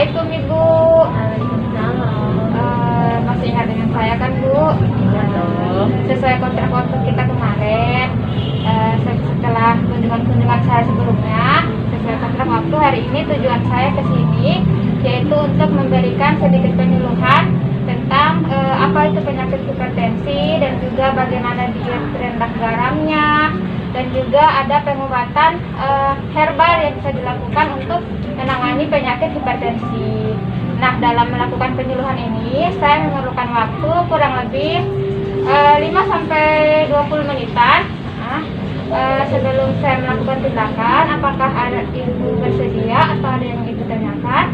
Assalamualaikum Ibu. Masih ingat dengan saya kan Bu? Iya dong. Sesuai kontrak waktu kita kemarin, setelah kunjungan saya sebelumnya, sesuai kontrak waktu hari ini tujuan saya ke sini yaitu untuk memberikan sedikit penyuluhan tentang apa itu penyakit hipertensi dan juga bagaimana diet rendah garamnya, dan juga ada pengobatan herbal yang bisa dilakukan untuk menangani penyakit hipertensi. Nah, dalam melakukan penyuluhan ini saya memerlukan waktu kurang lebih 5-20 menitan. Sebelum saya melakukan tindakan, apakah ada Ibu bersedia atau ada yang Ibu tanyakan?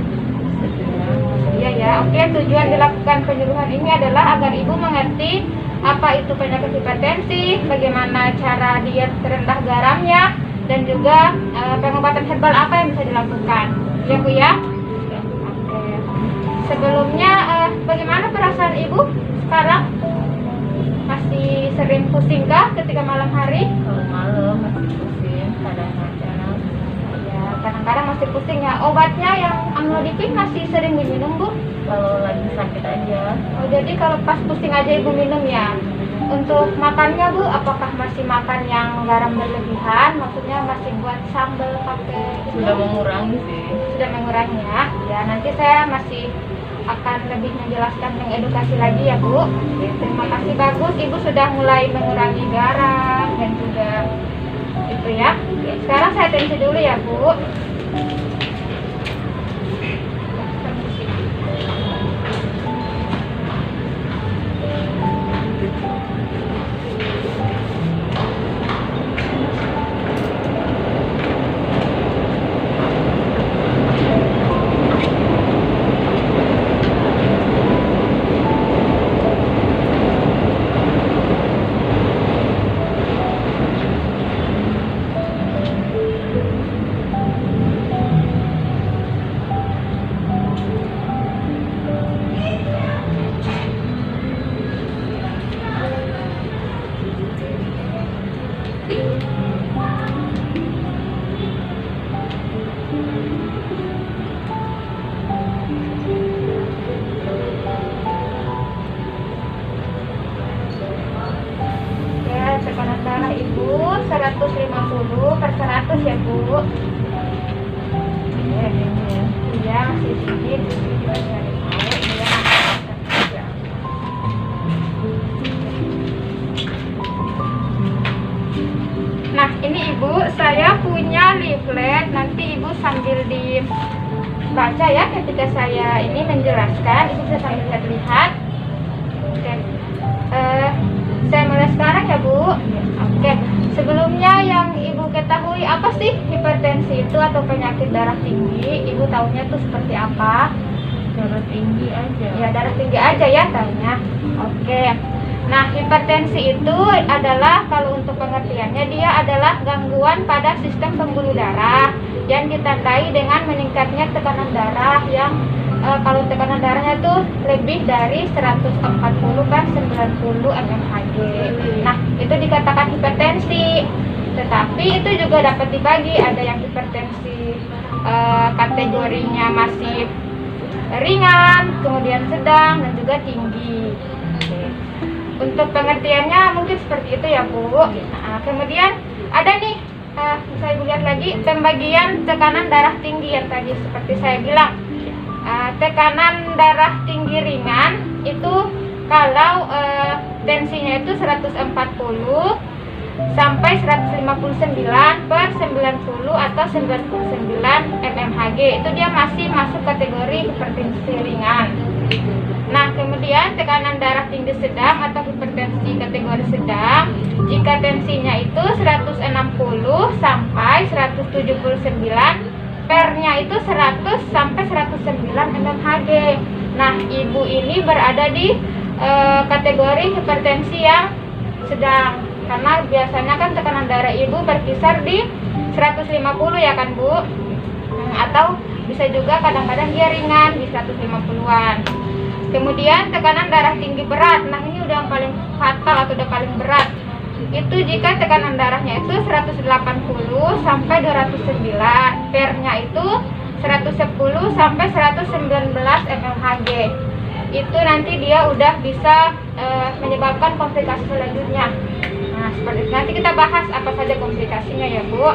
Bersedia ya. Oke, tujuan dilakukan penyuluhan ini adalah agar Ibu mengerti apa itu penyakit hipertensi, bagaimana cara diet rendah garamnya, dan juga pengobatan herbal apa yang bisa dilakukan. Ya Bu ya? Oke. Sebelumnya bagaimana perasaan Ibu sekarang? Masih sering pusing kah ketika malam hari? Kalau malam masih pusing, kadang-kadang. Ya, kadang-kadang masih pusing ya. Obatnya yang amlodipin masih sering diminum Bu? Kalau lagi sakit aja. Oh, jadi kalau pas pusing aja Ibu minum ya. Untuk makannya Bu, apakah masih makan yang garam berlebihan? Maksudnya masih buat sambal pakai itu? Sudah mengurangi sih. Sudah mengurangi ya. Ya, nanti saya masih akan lebih menjelaskan, mengedukasi lagi ya Bu. Terima kasih, bagus Ibu sudah mulai mengurangi garam dan juga itu ya. Sekarang saya tensi dulu ya Bu. Tekanan darah Ibu 150/100 ya Bu. Ya, ini ya. Iya, masih tinggi. Kita cari tahu ya. Nah, ini Ibu, saya punya leaflet. Nanti Ibu sambil dibaca ya ketika saya ini menjelaskan. Ibu bisa sambil lihat-lihat. Oke. Saya mulai sekarang ya Bu. Oke, sebelumnya yang Ibu ketahui apa sih hipertensi itu atau penyakit darah tinggi? Ibu tahunya tuh seperti apa? Darah tinggi aja. Ya, darah tinggi aja ya tahunya. Oke. Nah, hipertensi itu adalah, kalau untuk pengertiannya, dia adalah gangguan pada sistem pembuluh darah yang ditandai dengan meningkatnya tekanan darah yang kalau tekanan darahnya tuh lebih dari 140/90 mmHg. Nah, itu dikatakan hipertensi. Tetapi itu juga dapat dibagi, ada yang hipertensi kategorinya masih ringan, kemudian sedang, dan juga tinggi. Untuk pengertiannya mungkin seperti itu ya Bu. Nah, kemudian ada nih, bisa Ibu lihat lagi pembagian tekanan darah tinggi yang tadi seperti saya bilang. Tekanan darah tinggi ringan itu kalau tensinya itu 140 sampai 159/90 atau 99 mmHg, itu dia masih masuk kategori hipertensi ringan. Nah, kemudian tekanan darah tinggi sedang atau hipertensi kategori sedang, jika tensinya itu 160 sampai 179, pernya itu 100 sampai 109 mmHg. Nah, Ibu ini berada di kategori hipertensi yang sedang, karena biasanya kan tekanan darah Ibu berkisar di 150 ya kan Bu. Atau bisa juga kadang-kadang dia ringan di 150-an. Kemudian tekanan darah tinggi berat. Nah, ini udah yang paling fatal atau udah paling berat. Itu jika tekanan darahnya itu 180 sampai 209, pernya itu 110 sampai 119 mmHg. Itu nanti dia udah bisa menyebabkan komplikasi selanjutnya. Nah, seperti itu. Nanti kita bahas apa saja komplikasinya ya, Bu.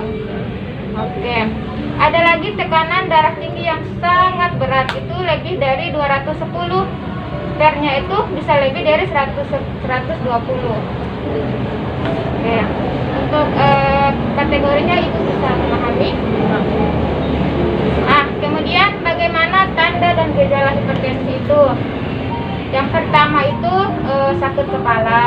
Oke. Ada lagi tekanan darah tinggi yang sangat berat, itu lebih dari 210. Per-nya itu bisa lebih dari 120. Oke. Untuk kategorinya Ibu bisa memahami. Nah, kemudian bagaimana tanda dan gejala hipertensi itu? Yang pertama itu sakit kepala,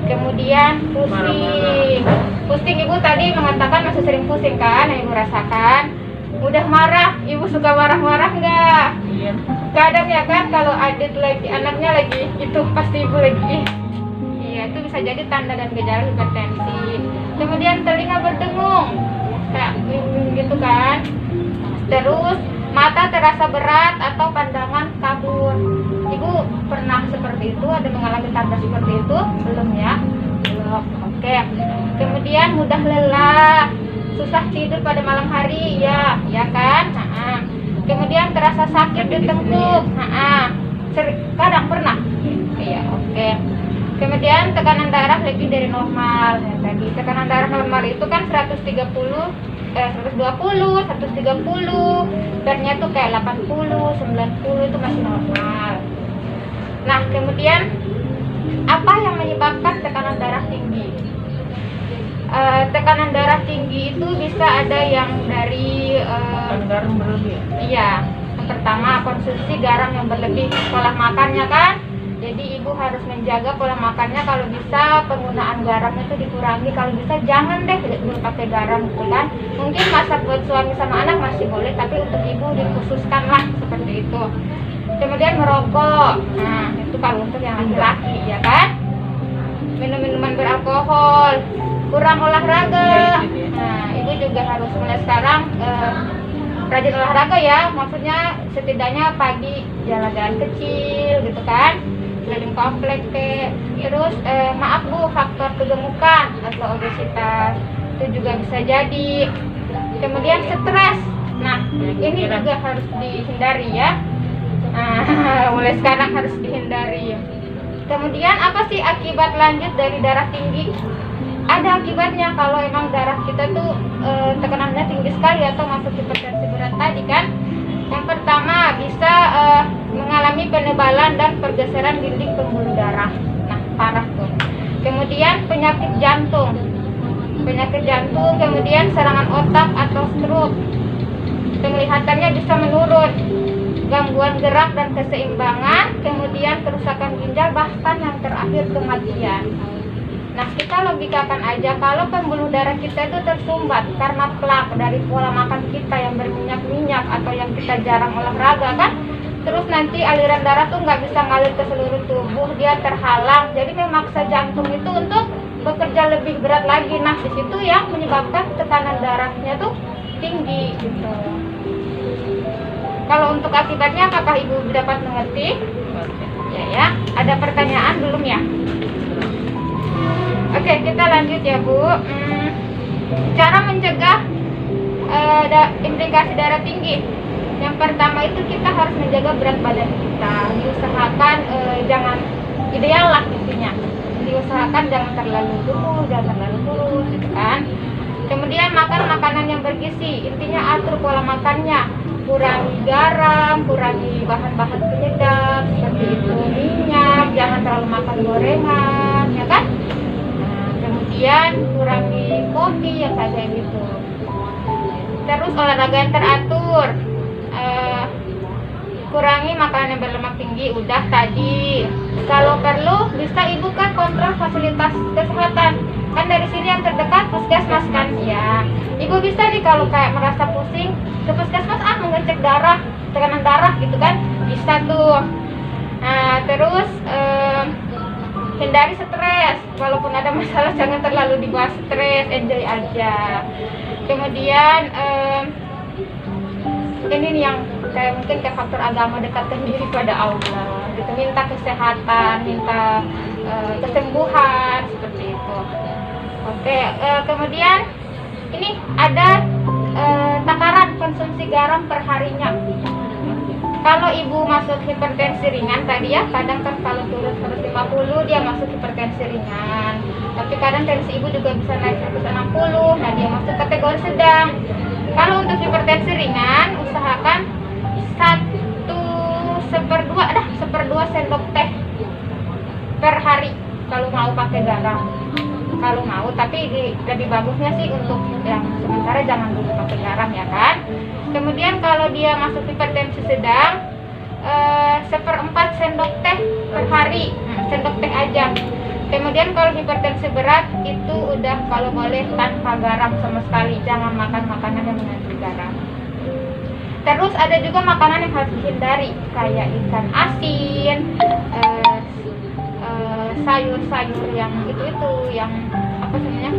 kemudian pusing. Pusing, Ibu tadi mengatakan masih sering pusing kan, yang Ibu rasakan. Mudah marah, Ibu suka marah-marah nggak? Iya. Kadang ya kan kalau anaknya lagi itu pasti Ibu lagi. Iya, itu bisa jadi tanda dan gejala hipertensi. Kemudian telinga berdengung, kayak gitu kan. Terus mata terasa berat atau pandangan kabur. Ibu pernah seperti itu? Ada mengalami tanda seperti itu? Belum ya? Belum. Oke. Kemudian mudah lelah, susah tidur pada malam hari, ya kan? Kemudian terasa sakit di tengkuk. Kadang pernah. Iya, oke. Kemudian tekanan darah lebih dari normal. Ya, tadi tekanan darah normal itu kan 120, 130, Per-nya tuh kayak 80, 90 itu masih normal. Nah, kemudian apa yang menyebabkan tekanan darah tinggi? Tekanan darah tinggi itu bisa ada yang dari Garam berlebih. iya, yang pertama konsumsi garam yang berlebih, pola makannya kan. Jadi Ibu harus menjaga pola makannya, kalau bisa penggunaan garamnya itu dikurangi, kalau bisa jangan deh Ibu pakai garam gitu kan. Mungkin masak buat suami sama anak masih boleh, tapi untuk Ibu dikhususkan lah seperti itu. Kemudian merokok, nah itu kalau untuk yang laki-laki ya kan. Minum minuman beralkohol, kurang olahraga. Nah, Ibu juga harus mulai sekarang rajin olahraga ya, maksudnya setidaknya pagi jalan-jalan kecil gitu kan, keliling komplek terus maaf Bu, faktor kegemukan atau obesitas itu juga bisa jadi. Kemudian stres, nah ini juga harus dihindari ya. Nah, mulai sekarang harus dihindari. Kemudian apa sih akibat lanjut dari darah tinggi? Ada akibatnya kalau emang darah kita tuh tekanannya tinggi sekali atau masuk hipertensi berat tadi kan. Yang pertama bisa mengalami penebalan dan pergeseran dinding pembuluh darah. Nah, parah tuh. Kemudian penyakit jantung, kemudian serangan otak atau stroke. Penglihatannya bisa menurun, gangguan gerak dan keseimbangan, kemudian kerusakan ginjal, bahkan yang terakhir kematian. Nah, kita logikakan aja kalau pembuluh darah kita itu tersumbat karena plak dari pola makan kita yang berminyak-minyak atau yang kita jarang olahraga kan, terus nanti aliran darah tuh nggak bisa ngalir ke seluruh tubuh, dia terhalang, jadi memaksa jantung itu untuk bekerja lebih berat lagi. Nah, di situ yang menyebabkan tekanan darahnya tuh tinggi gitu. Kalau untuk akibatnya apakah Ibu dapat mengerti? Ya, ada pertanyaan belum ya? Oke, kita lanjut ya Bu. Cara mencegah implikasi darah tinggi. Yang pertama itu kita harus menjaga berat badan kita. Diusahakan jangan ideal lah intinya. Diusahakan jangan terlalu gemuk, jangan terlalu kurus gitu kan. Kemudian makan makanan yang bergizi. Intinya atur pola makannya. Kurangi garam, kurangi bahan-bahan penyedap seperti itu, minyak, jangan terlalu makan gorengan, ya kan? Kemudian kurangi kopi yang kayak gitu. Terus olahraga yang teratur, kurangi makanan yang berlemak tinggi, udah tadi. Kalau perlu bisa Ibu kan kontrol fasilitas kesehatan, kan dari sini yang terdekat puskesmas kan ya. Ibu bisa nih kalau kayak merasa pusing ke puskesmas, mengecek darah, tekanan darah gitu kan, bisa tuh. Nah, terus hindari stres, walaupun ada masalah jangan terlalu dibawa stres, enjoy aja. Kemudian ini nih yang kayak mungkin kayak faktor agama, dekatkan diri pada Allah gitu, minta kesehatan, minta kesembuhan seperti itu. Oke, kemudian ini ada takaran konsumsi garam perharinya. Kalau ibu masuk hipertensi ringan tadi ya, kadang kan kalau turun 150 dia masuk hipertensi ringan. Tapi kadang tensi ibu juga bisa naik 160, nah dia masuk kategori sedang. Kalau untuk hipertensi ringan, usahakan 1/2 sendok teh per hari kalau mau pakai garam. Kalau mau, tapi lebih bagusnya sih untuk yang sementara jangan dulu pakai garam ya kan. Kemudian kalau dia masuk hipertensi sedang, 1/4 sendok teh per hari, sendok teh aja. Kemudian kalau hipertensi berat itu udah kalau boleh tanpa garam sama sekali, jangan makan makanan yang mengandung garam. Terus ada juga makanan yang harus dihindari kayak ikan asin, sayur-sayur yang itu yang apa namanya,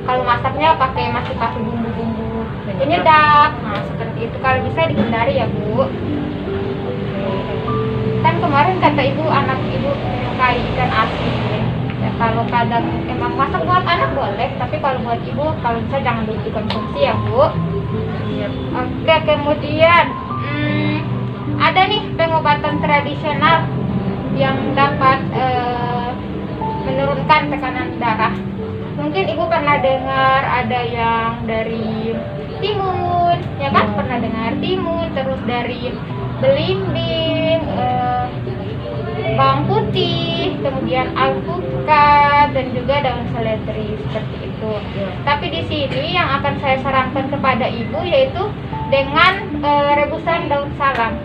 kalau masaknya masih pakai bumbu-bumbu penyedap, nah seperti itu kalau bisa dihindari ya Bu. Kan kemarin kata ibu anak ibu menyukai ikan asin ya, kalau kadang emang masak buat anak boleh, tapi kalau buat ibu kalau bisa jangan dulu dikonsumsi ya Bu. Oke, kemudian ada nih pengobatan tradisional yang dapat menurunkan tekanan darah. Mungkin ibu pernah dengar ada yang dari timun, ya kan? Pernah dengar timun, terus dari belimbing, bawang putih, kemudian alpukat dan juga daun seledri seperti itu. Tapi di sini yang akan saya sarankan kepada ibu yaitu dengan rebusan daun salam.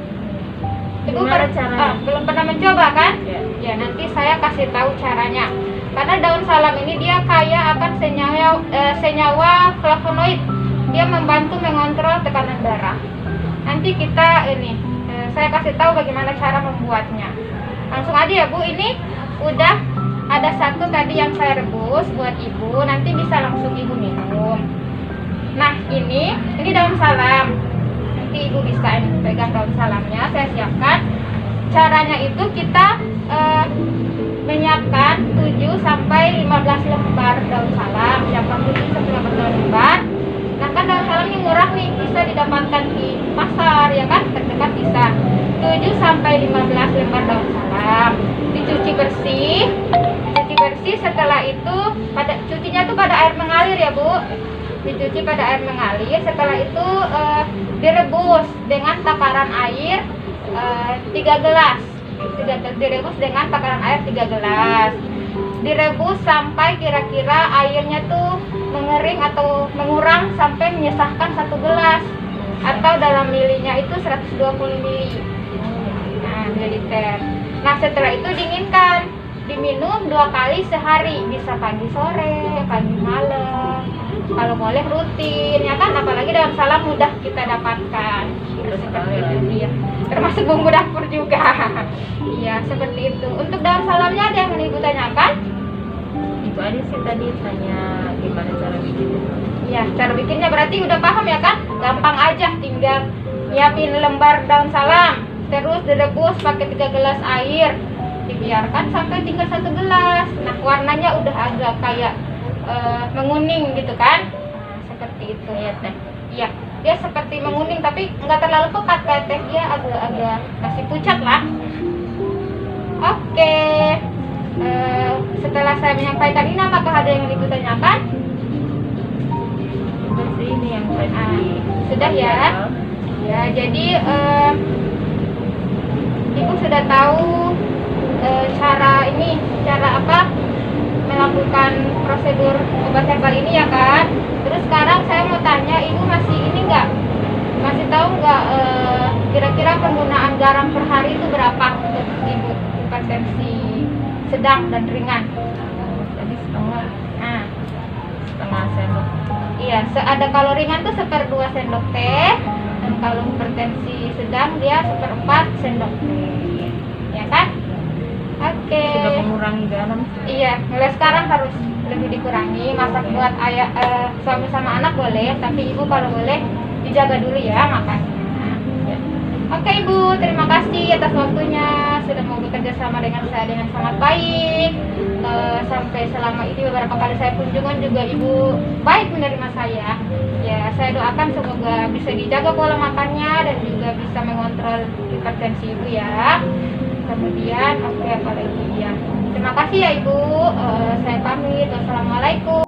Ibu belum pernah mencoba kan? Ya, nanti saya kasih tahu caranya. Karena daun salam ini dia kaya akan senyawa flavonoid. Dia membantu mengontrol tekanan darah. Nanti kita saya kasih tahu bagaimana cara membuatnya. Langsung aja ya Bu, ini udah ada satu tadi yang saya rebus buat ibu, nanti bisa langsung ibu minum. Nah ini daun salam, nanti ibu bisa pegang daun salamnya, saya siapkan. Caranya itu kita menyiapkan 7-15 lembar daun salam, siapkan 7-15 lembar. Nah kan daun salam ini murah nih, bisa didapatkan di pasar ya kan, terdekat bisa. 7-15 lembar daun salam dicuci bersih. Setelah itu cucinya tuh pada air mengalir ya Bu, dicuci pada air mengalir. Setelah itu direbus dengan takaran air 3 gelas. Direbus dengan takaran air 3 gelas. Direbus sampai kira-kira airnya tuh mengering atau mengurang sampai menyesahkan 1 gelas, atau dalam milinya itu 120 mili. Nah, mililiter. Nah, setelah itu dinginkan, diminum 2 kali sehari, bisa pagi sore, pagi malam. Kalau boleh rutin, ya kan? Apalagi daun salam mudah kita dapatkan. Seperti itu ya. Termasuk bumbu dapur juga. Iya, seperti itu. Untuk daun salamnya ada yang mau Ibu tanyakan? Ibu ada sih tadi tanya gimana cara bikinnya. Iya, cara bikinnya berarti udah paham ya kan? Gampang aja, tinggal nyiapin lembar daun salam, terus direbus pakai 3 gelas air, dibiarkan sampai tinggal 1 gelas. Nah, warnanya udah agak kayak menguning gitu kan? Nah, seperti itu ya teh. Iya, dia seperti menguning tapi nggak terlalu pekat kayak teh, dia agak-agak masih pucat lah. Oke. Setelah saya menyampaikan ini, apakah ada yang Ibu tanyakan? Ini yang tadi sudah ya. Ya, jadi Ibu sudah tahu cara apa melakukan prosedur obat herbal ini ya kan. Terus sekarang saya mau tanya, Ibu masih tahu nggak kira-kira penggunaan garam per hari itu berapa untuk Ibu hipertensi sedang dan ringan? Jadi setengah sendok. Iya, ada kalau ringan tuh 1/2 sendok teh, dan kalau hipertensi sedang dia 1/4 sendok teh, ya kan? Oke. Sudah mengurangi garam. Iya, mulai sekarang harus lebih dikurangi. Masak buat suami sama anak boleh, tapi ibu kalau boleh dijaga dulu ya makannya. Ya. Oke Ibu, terima kasih atas waktunya sudah mau bekerja sama dengan saya dengan sangat baik. sampai selama ini beberapa kali saya kunjungan juga ibu baik menerima saya. Ya, saya doakan semoga bisa dijaga pola makannya dan juga bisa mengontrol hipertensi ibu ya. Kemudian apa lagi ya. Terima kasih ya ibu. Saya pamit. Wassalamualaikum.